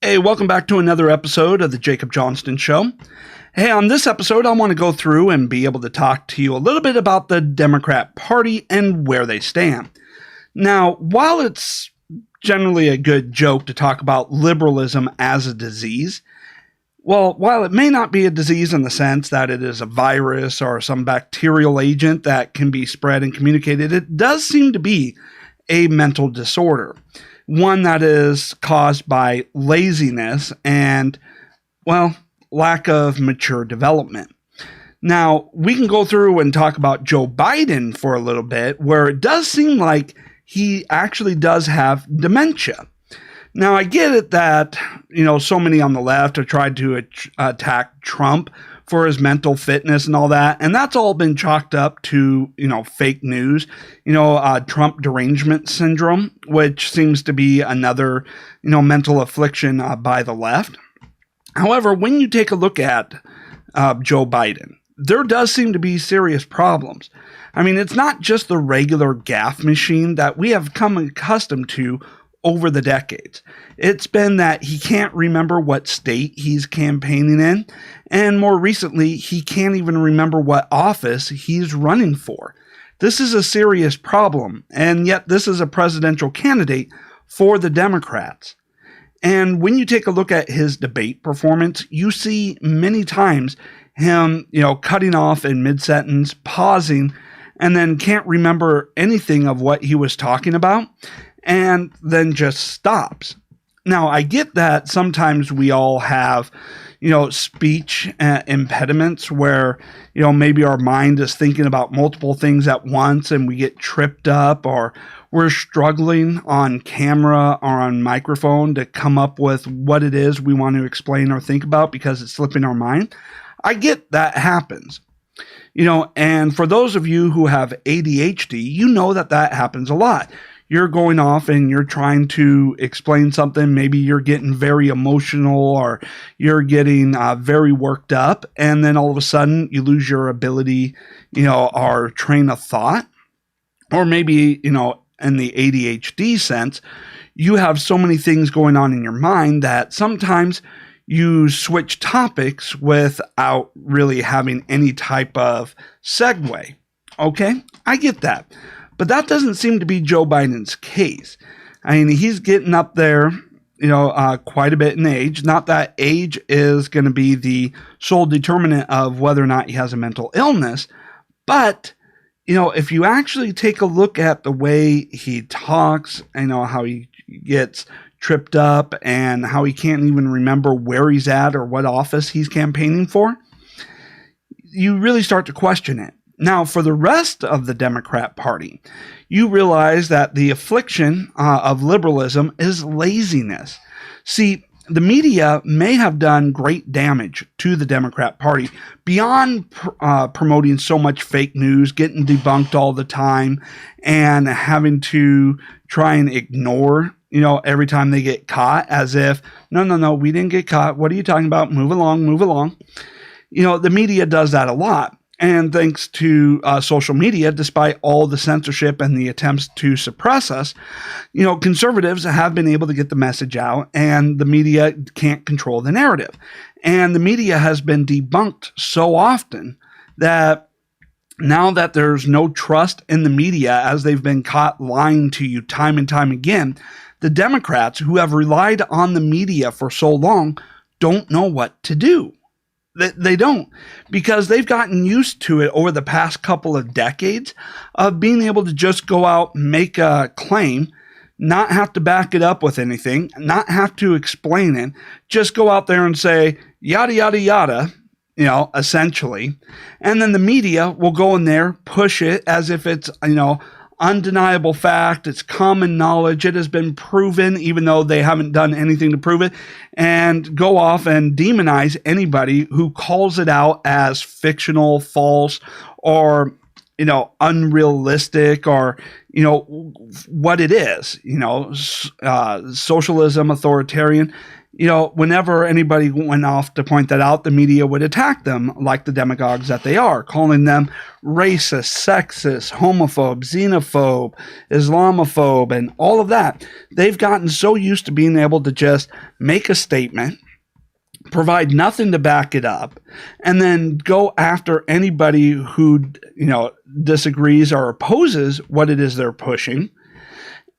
Hey, welcome back to another episode of the Jacob Johnston Show. Hey, on this episode, I want to go through and be able to talk to you a little bit about the Democrat Party and where they stand. Now, while it's generally a good joke to talk about liberalism as a disease, well, while it may not be a disease in the sense that it is a virus or some bacterial agent that can be spread and communicated, it does seem to be a mental disorder. One that is caused by laziness and, well, lack of mature development. Now, we can go through and talk about Joe Biden for a little bit, where it does seem like he actually does have dementia. Now, I get it that, so many on the left have tried to attack Trump for his mental fitness and all that, and that's all been chalked up to, fake news, Trump derangement syndrome, which seems to be another, mental affliction by the left. However, when you take a look at Joe Biden, there does seem to be serious problems. I mean, it's not just the regular gaffe machine that we have come accustomed to over the decades. It's been that he can't remember what state he's campaigning in, and more recently, he can't even remember what office he's running for. This is a serious problem, and yet this is a presidential candidate for the Democrats. And when you take a look at his debate performance, you see many times him, cutting off in mid-sentence, pausing, and then can't remember anything of what he was talking about, and then just stops. Now, I get that sometimes we all have, speech impediments where, maybe our mind is thinking about multiple things at once and we get tripped up, or we're struggling on camera or on microphone to come up with what it is we want to explain or think about because it's slipping our mind. I get that happens. And for those of you who have ADHD, you know that happens a lot. You're going off and you're trying to explain something. Maybe you're getting very emotional or you're getting very worked up. And then all of a sudden you lose your ability, or train of thought. Or maybe, in the ADHD sense, you have so many things going on in your mind that sometimes you switch topics without really having any type of segue. Okay, I get that. But that doesn't seem to be Joe Biden's case. I mean, he's getting up there, quite a bit in age. Not that age is going to be the sole determinant of whether or not he has a mental illness. But, if you actually take a look at the way he talks, how he gets tripped up and how he can't even remember where he's at or what office he's campaigning for, you really start to question it. Now, for the rest of the Democrat Party, you realize that the affliction of liberalism is laziness. See, the media may have done great damage to the Democrat Party beyond promoting so much fake news, getting debunked all the time, and having to try and ignore, every time they get caught as if, no, we didn't get caught. What are you talking about? Move along, move along. The media does that a lot. And thanks to social media, despite all the censorship and the attempts to suppress us, conservatives have been able to get the message out, and the media can't control the narrative. And the media has been debunked so often that now that there's no trust in the media, as they've been caught lying to you time and time again, the Democrats, who have relied on the media for so long, don't know what to do. They don't, because they've gotten used to it over the past couple of decades of being able to just go out, make a claim, not have to back it up with anything, not have to explain it, just go out there and say, yada, yada, yada, essentially. And then the media will go in there, push it as if it's, undeniable fact. It's common knowledge. It has been proven, even though they haven't done anything to prove it, and go off and demonize anybody who calls it out as fictional, false, or unrealistic or, what it is, socialism, authoritarian. Whenever anybody went off to point that out, the media would attack them like the demagogues that they are, calling them racist, sexist, homophobe, xenophobe, Islamophobe, and all of that. They've gotten so used to being able to just make a statement, provide nothing to back it up, and then go after anybody who, disagrees or opposes what it is they're pushing,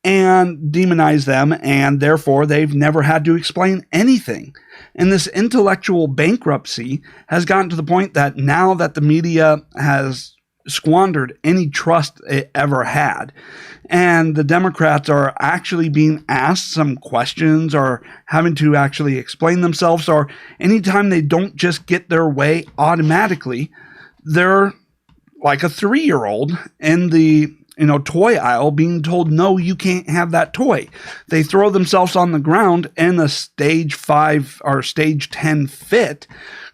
and demonize them, and therefore they've never had to explain anything. And this intellectual bankruptcy has gotten to the point that now that the media has squandered any trust it ever had, and the Democrats are actually being asked some questions or having to actually explain themselves, or anytime they don't just get their way automatically, they're like a 3-year-old in the toy aisle being told, no, you can't have that toy. They throw themselves on the ground in a stage 5 or stage 10 fit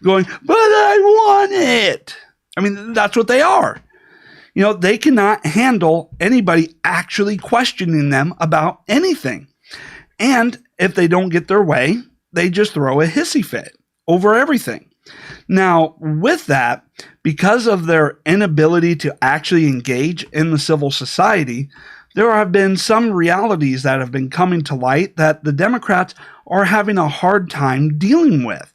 going, but I want it. I mean, that's what they are. They cannot handle anybody actually questioning them about anything. And if they don't get their way, they just throw a hissy fit over everything. Now, with that, because of their inability to actually engage in the civil society, there have been some realities that have been coming to light that the Democrats are having a hard time dealing with.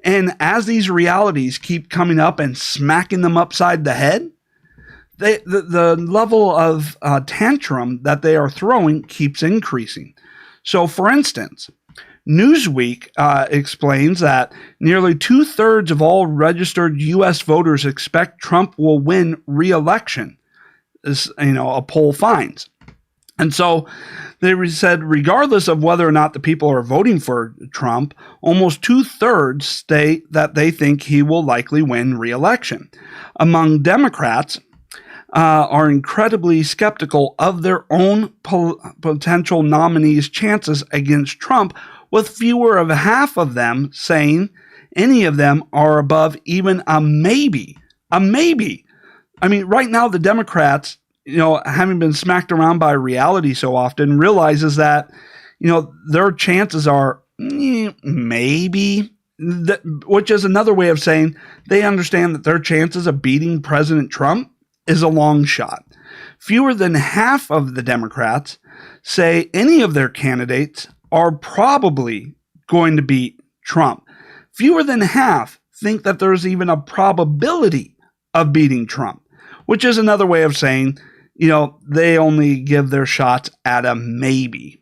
And as these realities keep coming up and smacking them upside the head, the level of tantrum that they are throwing keeps increasing. So, for instance, Newsweek explains that nearly 2/3 of all registered U.S. voters expect Trump will win re-election, as a poll finds. And so they said, regardless of whether or not the people are voting for Trump, almost 2/3 state that they think he will likely win re-election. Among Democrats, are incredibly skeptical of their own potential nominees' chances against Trump, with fewer of half of them saying any of them are above even a maybe. A maybe. I mean, right now the Democrats, having been smacked around by reality so often, realizes that, their chances are maybe, which is another way of saying they understand that their chances of beating President Trump is a long shot. Fewer than half of the Democrats say any of their candidates are probably going to beat Trump. Fewer than half think that there's even a probability of beating Trump, which is another way of saying, they only give their shots at a maybe.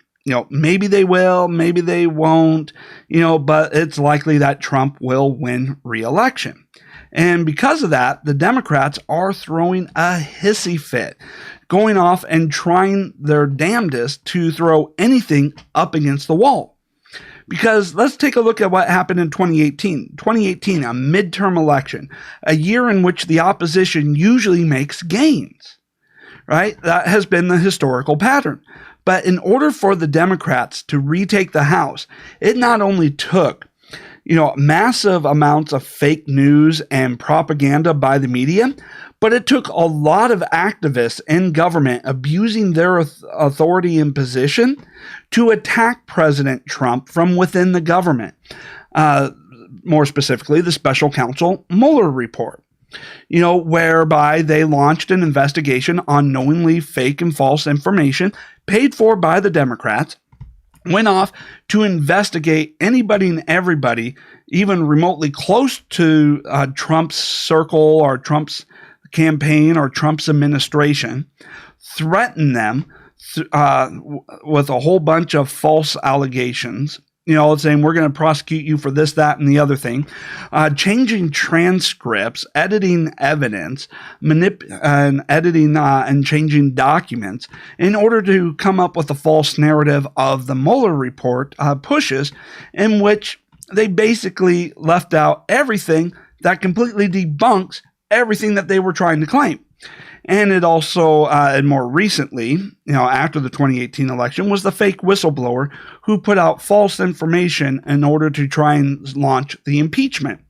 Maybe they will, maybe they won't, but it's likely that Trump will win re-election. And because of that, the Democrats are throwing a hissy fit, going off and trying their damnedest to throw anything up against the wall. Because let's take a look at what happened in 2018. 2018, a midterm election, a year in which the opposition usually makes gains, right? That has been the historical pattern. But in order for the Democrats to retake the House, it not only took massive amounts of fake news and propaganda by the media, but it took a lot of activists in government abusing their authority and position to attack President Trump from within the government. More specifically, the special counsel Mueller report, whereby they launched an investigation on knowingly fake and false information paid for by the Democrats, went off to investigate anybody and everybody, even remotely close to Trump's circle or Trump's campaign or Trump's administration, threatened them with a whole bunch of false allegations, saying we're going to prosecute you for this, that, and the other thing, changing transcripts, editing evidence, editing and changing documents in order to come up with a false narrative of the Mueller report pushes, in which they basically left out everything that completely debunks everything that they were trying to claim. And it also, and more recently, after the 2018 election, was the fake whistleblower who put out false information in order to try and launch the impeachment.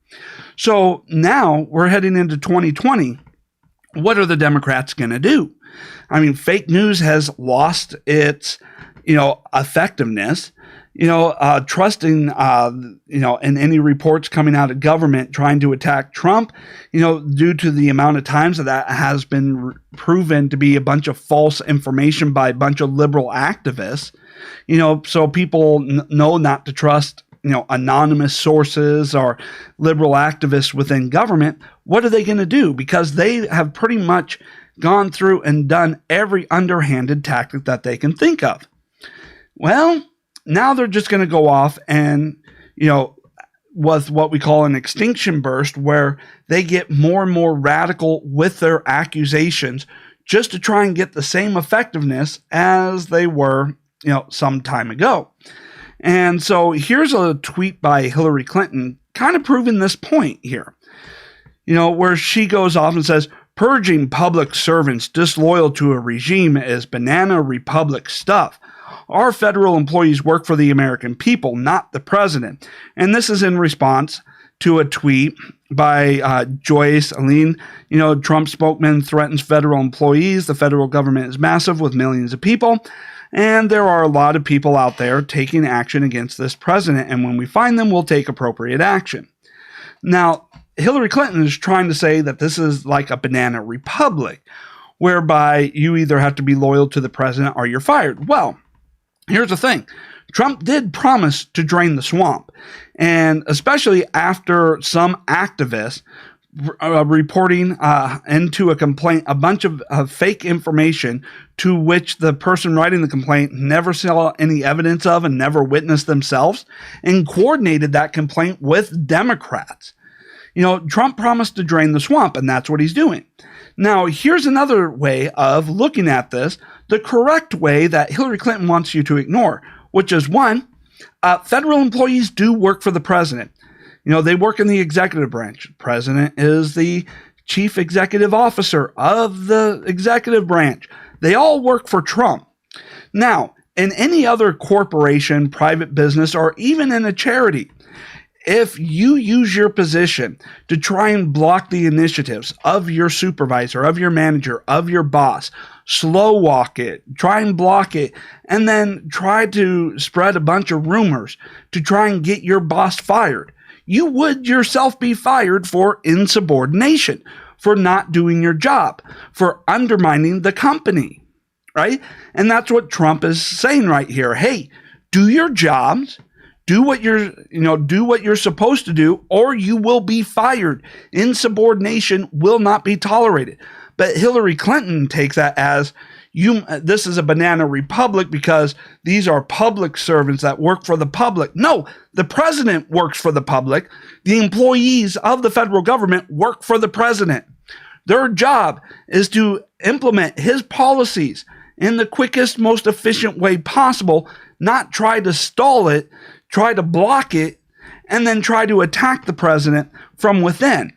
So now we're heading into 2020, what are the Democrats going to do? I mean, fake news has lost its, effectiveness. Trusting, in any reports coming out of government trying to attack Trump, due to the amount of times that has been proven to be a bunch of false information by a bunch of liberal activists, so people know not to trust, anonymous sources or liberal activists within government. What are they going to do? Because they have pretty much gone through and done every underhanded tactic that they can think of. Well, now they're just going to go off and, with what we call an extinction burst, where they get more and more radical with their accusations just to try and get the same effectiveness as they were, some time ago. And so here's a tweet by Hillary Clinton kind of proving this point here, where she goes off and says, "Purging public servants disloyal to a regime is banana republic stuff. Our federal employees work for the American people, not the president." And this is in response to a tweet by Joyce Aline. Trump spokesman threatens federal employees. The federal government is massive with millions of people, and there are a lot of people out there taking action against this president. And when we find them, we'll take appropriate action. Now, Hillary Clinton is trying to say that this is like a banana republic, whereby you either have to be loyal to the president or you're fired. Well, here's the thing. Trump did promise to drain the swamp, and especially after some activists reporting into a complaint a bunch of fake information to which the person writing the complaint never saw any evidence of and never witnessed themselves, and coordinated that complaint with Democrats. Trump promised to drain the swamp, and that's what he's doing. Now, here's another way of looking at this, the correct way that Hillary Clinton wants you to ignore, which is one, federal employees do work for the president. They work in the executive branch. The president is the chief executive officer of the executive branch. They all work for Trump. Now, in any other corporation, private business, or even in a charity, if you use your position to try and block the initiatives of your supervisor, of your manager, of your boss, slow walk it, try and block it, and then try to spread a bunch of rumors to try and get your boss fired, you would yourself be fired for insubordination, for not doing your job, for undermining the company, right? And that's what Trump is saying right here. Hey, do your jobs. Do what you're supposed to do, or you will be fired. Insubordination will not be tolerated. But Hillary Clinton takes that as this is a banana republic because these are public servants that work for the public. No, the president works for the public. The employees of the federal government work for the president. Their job is to implement his policies in the quickest, most efficient way possible, not try to stall it, try to block it, and then try to attack the president from within,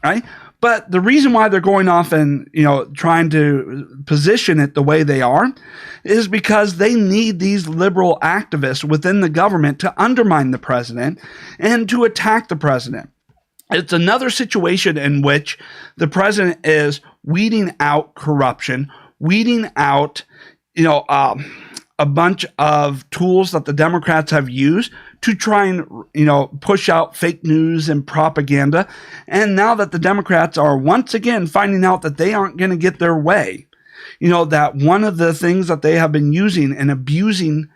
right? But the reason why they're going off and, trying to position it the way they are is because they need these liberal activists within the government to undermine the president and to attack the president. It's another situation in which the president is weeding out corruption, weeding out, a bunch of tools that the Democrats have used to try and, push out fake news and propaganda. And now that the Democrats are once again finding out that they aren't going to get their way, that one of the things that they have been using and abusing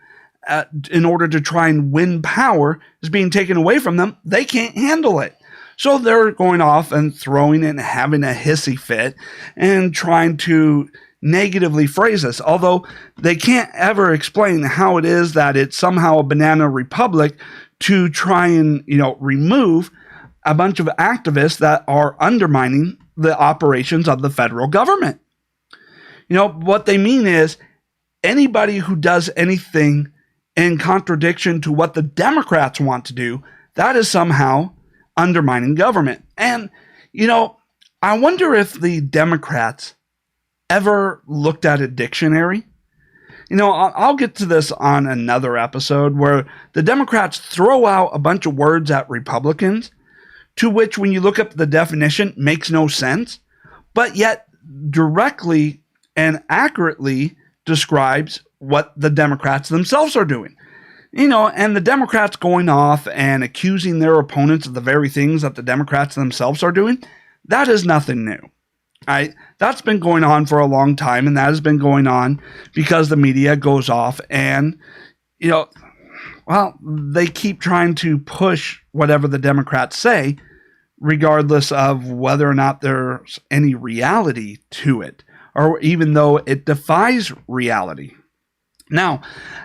in order to try and win power is being taken away from them, they can't handle it. So they're going off and throwing it and having a hissy fit and trying to negatively phrase this, although they can't ever explain how it is that it's somehow a banana republic to try and, remove a bunch of activists that are undermining the operations of the federal government. What they mean is anybody who does anything in contradiction to what the Democrats want to do, that is somehow undermining government. And, I wonder if the Democrats ever looked at a dictionary? I'll get to this on another episode where the Democrats throw out a bunch of words at Republicans, to which when you look up the definition, makes no sense, but yet directly and accurately describes what the Democrats themselves are doing. And the Democrats going off and accusing their opponents of the very things that the Democrats themselves are doing, that is nothing new. That's been going on for a long time, and that has been going on because the media goes off and, they keep trying to push whatever the Democrats say, regardless of whether or not there's any reality to it, or even though it defies reality. Now,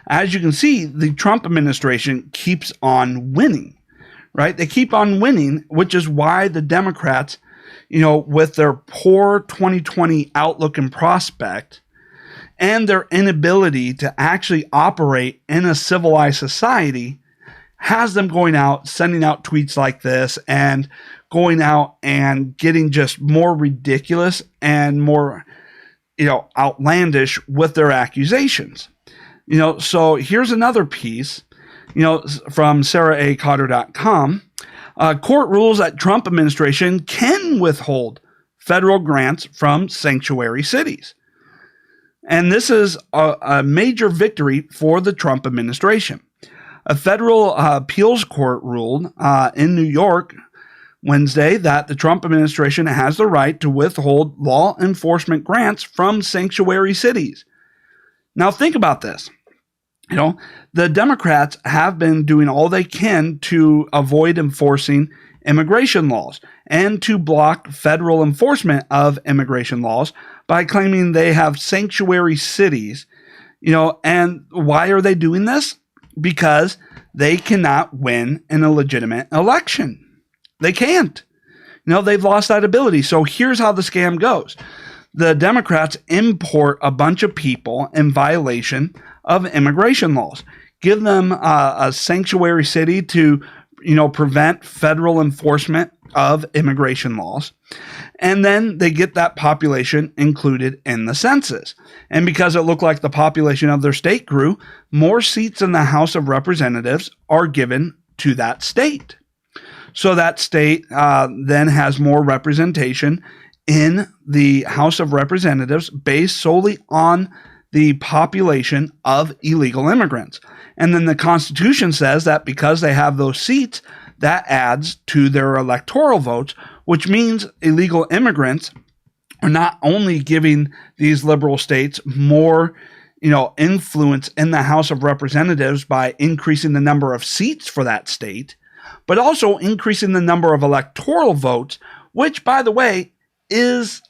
as you can see, the Trump administration keeps on winning, right? They keep on winning, which is why the Democrats, with their poor 2020 outlook and prospect, and their inability to actually operate in a civilized society, has them going out, sending out tweets like this, and going out and getting just more ridiculous and more, outlandish with their accusations. So here's another piece, from SarahACotter.com. Court rules that Trump administration can withhold federal grants from sanctuary cities. And this is a major victory for the Trump administration. A federal appeals court ruled in New York Wednesday that the Trump administration has the right to withhold law enforcement grants from sanctuary cities. Now think about this. The Democrats have been doing all they can to avoid enforcing immigration laws and to block federal enforcement of immigration laws by claiming they have sanctuary cities, and why are they doing this? Because they cannot win in a legitimate election. They can't. They've lost that ability. So here's how the scam goes. The Democrats import a bunch of people in violation of immigration laws, give them a sanctuary city to, prevent federal enforcement of immigration laws. And then they get that population included in the census. And because it looked like the population of their state grew, more seats in the House of Representatives are given to that state. So that state then has more representation in the House of Representatives based solely on the population of illegal immigrants. And then the Constitution says that because they have those seats, that adds to their electoral votes, which means illegal immigrants are not only giving these liberal states more, influence in the House of Representatives by increasing the number of seats for that state, but also increasing the number of electoral votes, which, by the way, is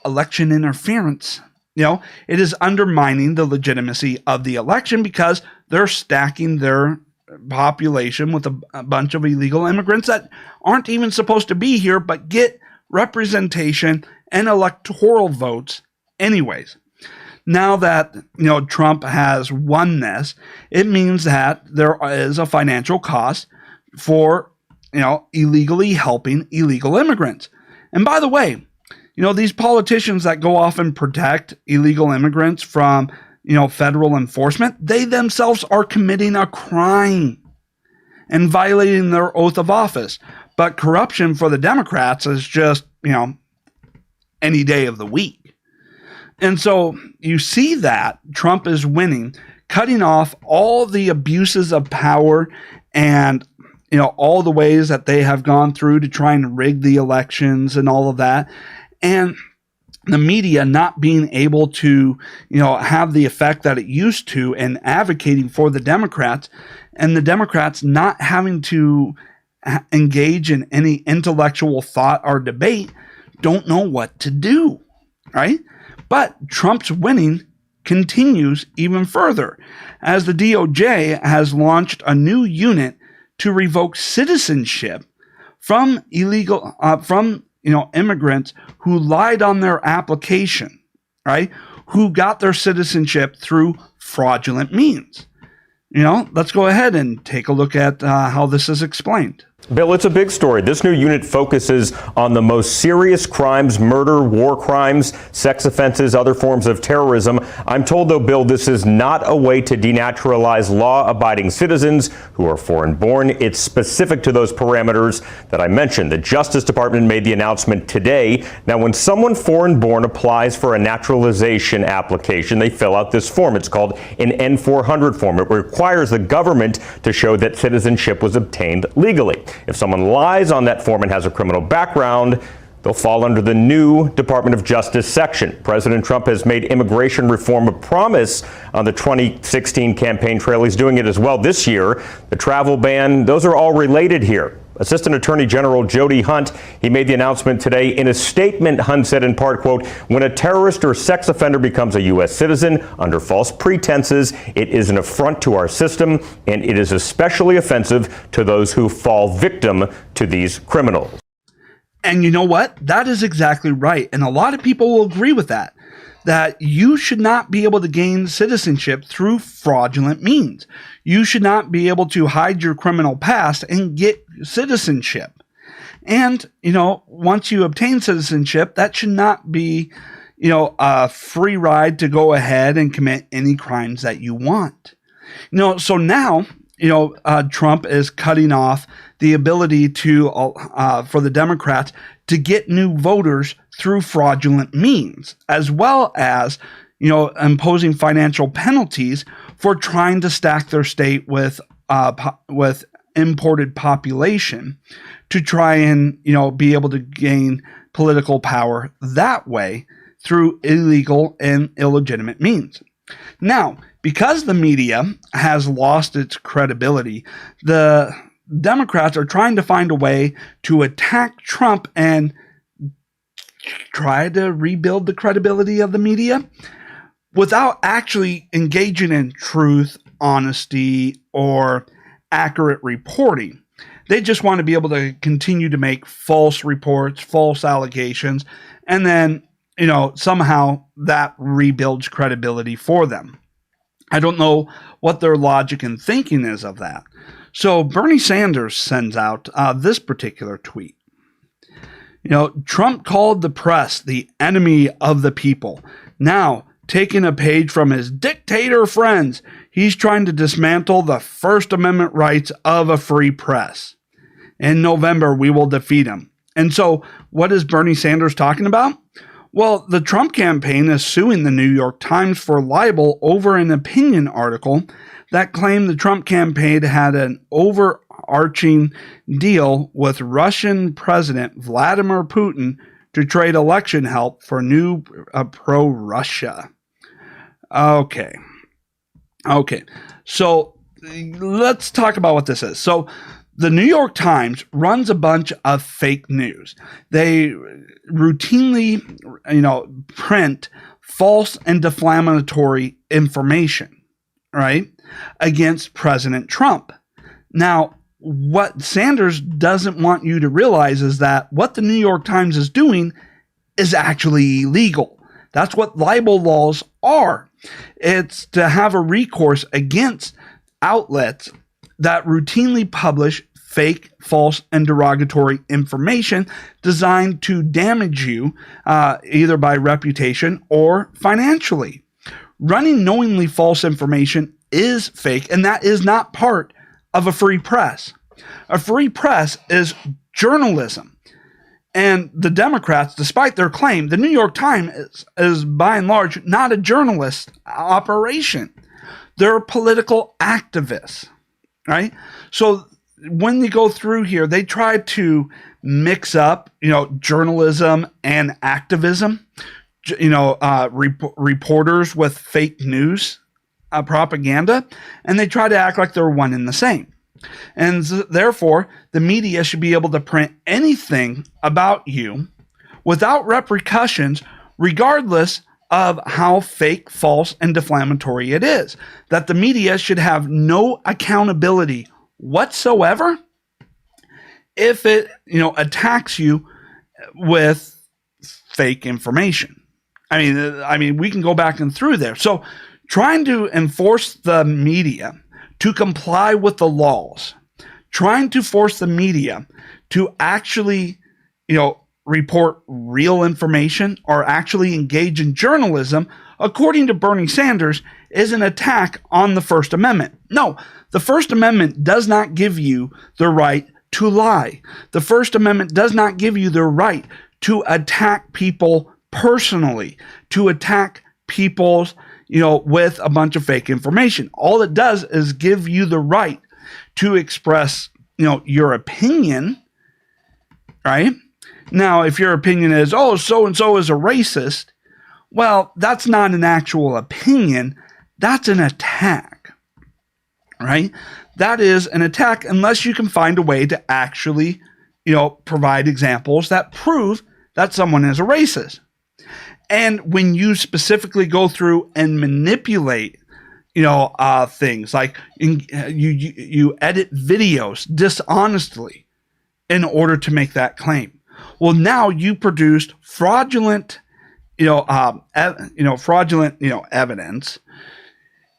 election interference. It is undermining the legitimacy of the election because they're stacking their population with a bunch of illegal immigrants that aren't even supposed to be here, but get representation and electoral votes anyways. Now that, Trump has won this, it means that there is a financial cost for, illegally helping illegal immigrants. And by the way, these politicians that go off and protect illegal immigrants from, federal enforcement, they themselves are committing a crime and violating their oath of office. But corruption for the Democrats is just, any day of the week. And so you see that Trump is winning, cutting off all the abuses of power and, all the ways that they have gone through to try and rig the elections and all of that. And the media not being able to, have the effect that it used to in advocating for the Democrats, and the Democrats not having to engage in any intellectual thought or debate, don't know what to do, right? But Trump's winning continues even further as the DOJ has launched a new unit to revoke citizenship from immigrants who lied on their application, right? Who got their citizenship through fraudulent means. Let's go ahead and take a look at how this is explained. Bill, it's a big story. This new unit focuses on the most serious crimes: murder, war crimes, sex offenses, other forms of terrorism. I'm told, though, Bill, this is not a way to denaturalize law-abiding citizens who are foreign-born. It's specific to those parameters that I mentioned. The Justice Department made the announcement today. Now, when someone foreign-born applies for a naturalization application, they fill out this form. It's called an N-400 form. It requires the government to show that citizenship was obtained legally. If someone lies on that form and has a criminal background, they'll fall under the new Department of Justice section. President Trump has made immigration reform a promise on the 2016 campaign trail. He's doing it as well this year. The travel ban, those are all related here. Assistant Attorney General Jody Hunt, he made the announcement today. In a statement, Hunt said in part, quote, "When a terrorist or sex offender becomes a U.S. citizen under false pretenses, it is an affront to our system, and it is especially offensive to those who fall victim to these criminals." And you know what? That is exactly right. And a lot of people will agree with that you should not be able to gain citizenship through fraudulent means. You should not be able to hide your criminal past and get citizenship. And, once you obtain citizenship, that should not be, a free ride to go ahead and commit any crimes that you want. So now, Trump is cutting off the ability to for the Democrats to get new voters through fraudulent means, as well as, imposing financial penalties for trying to stack their state with imported population to try and, be able to gain political power that way through illegal and illegitimate means. Now, because the media has lost its credibility, the Democrats are trying to find a way to attack Trump and try to rebuild the credibility of the media without actually engaging in truth, honesty, or accurate reporting. They just want to be able to continue to make false reports, false allegations, and then, somehow that rebuilds credibility for them. I don't know what their logic and thinking is of that. So Bernie Sanders sends out this particular tweet. Trump called the press the enemy of the people. Now, taking a page from his dictator friends, he's trying to dismantle the First Amendment rights of a free press. In November, we will defeat him. And so what is Bernie Sanders talking about? Well, the Trump campaign is suing the New York Times for libel over an opinion article that claimed the Trump campaign had an overarching deal with Russian President Vladimir Putin to trade election help for new pro-Russia. Okay. So let's talk about what this is. So the New York Times runs a bunch of fake news. They routinely, print false and defamatory information, right, against President Trump. Now, what Sanders doesn't want you to realize is that what the New York Times is doing is actually illegal. That's what libel laws are. It's to have a recourse against outlets that routinely publish fake, false, and derogatory information designed to damage you either by reputation or financially. Running knowingly false information is fake, and that is not part of a free press. A free press is journalism. And the Democrats, despite their claim, the New York Times is by and large not a journalist operation. They're political activists, right? So when they go through here, they try to mix up, journalism and activism, reporters with fake news propaganda, and they try to act like they're one and the same. And therefore, the media should be able to print anything about you without repercussions, regardless of how fake, false, and defamatory it is. That the media should have no accountability whatsoever if it, attacks you with fake information. I mean, we can go back and through there. So trying to enforce the media to comply with the laws, trying to force the media to actually, report real information or actually engage in journalism, according to Bernie Sanders, is an attack on the First Amendment. No, the First Amendment does not give you the right to lie. The First Amendment does not give you the right to attack people personally, to attack people, with a bunch of fake information. All it does is give you the right to express, your opinion, right? Now, if your opinion is, oh, so-and-so is a racist, well, that's not an actual opinion. That's an attack, right? That is an attack unless you can find a way to actually, provide examples that prove that someone is a racist. And when you specifically go through and manipulate, things like you edit videos dishonestly in order to make that claim. Well, now you produced fraudulent, evidence,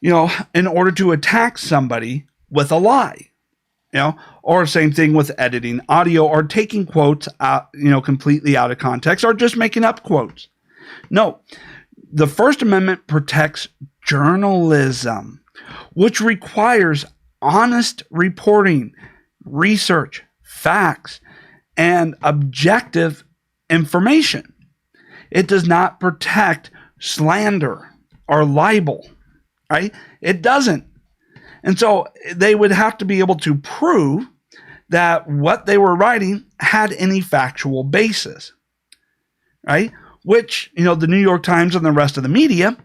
in order to attack somebody with a lie, or same thing with editing audio or taking quotes out, completely out of context or just making up quotes. No, the First Amendment protects journalism, which requires honest reporting, research, facts, and objective information. It does not protect slander or libel, right? It doesn't. And so they would have to be able to prove that what they were writing had any factual basis, right? Which, the New York Times and the rest of the media,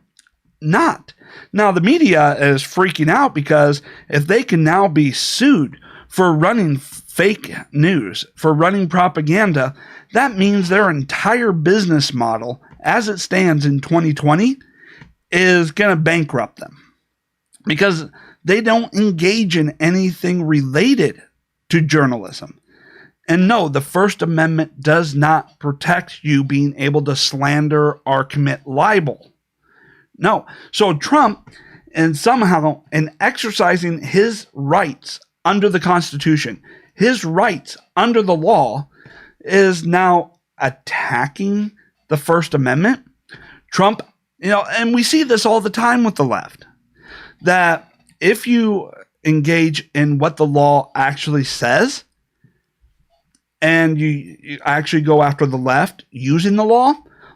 not. Now, the media is freaking out because if they can now be sued for running fake news, for running propaganda, that means their entire business model, as it stands in 2020, is going to bankrupt them because they don't engage in anything related to journalism. And no, the First Amendment does not protect you being able to slander or commit libel. No. So Trump, and somehow in exercising his rights under the Constitution, his rights under the law, is now attacking the First Amendment. Trump, and we see this all the time with the left, that if you engage in what the law actually says, and you actually go after the left using the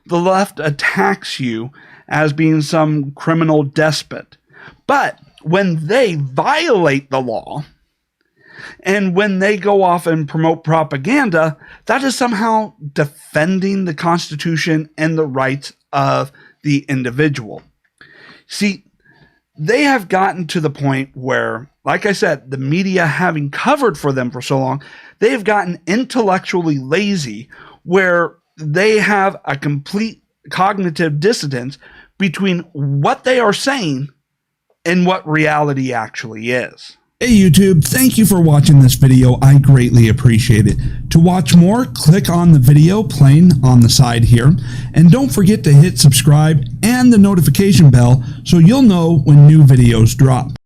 left attacks you as being some criminal despot. But when they violate the law, and when they go off and promote propaganda, that is somehow defending the Constitution and the rights of the individual. See, they have gotten to the point where, like I said, the media having covered for them for so long, they have gotten intellectually lazy where they have a complete cognitive dissonance between what they are saying and what reality actually is. Hey YouTube, thank you for watching this video. I greatly appreciate it. To watch more, click on the video playing on the side here. And don't forget to hit subscribe and the notification bell so you'll know when new videos drop.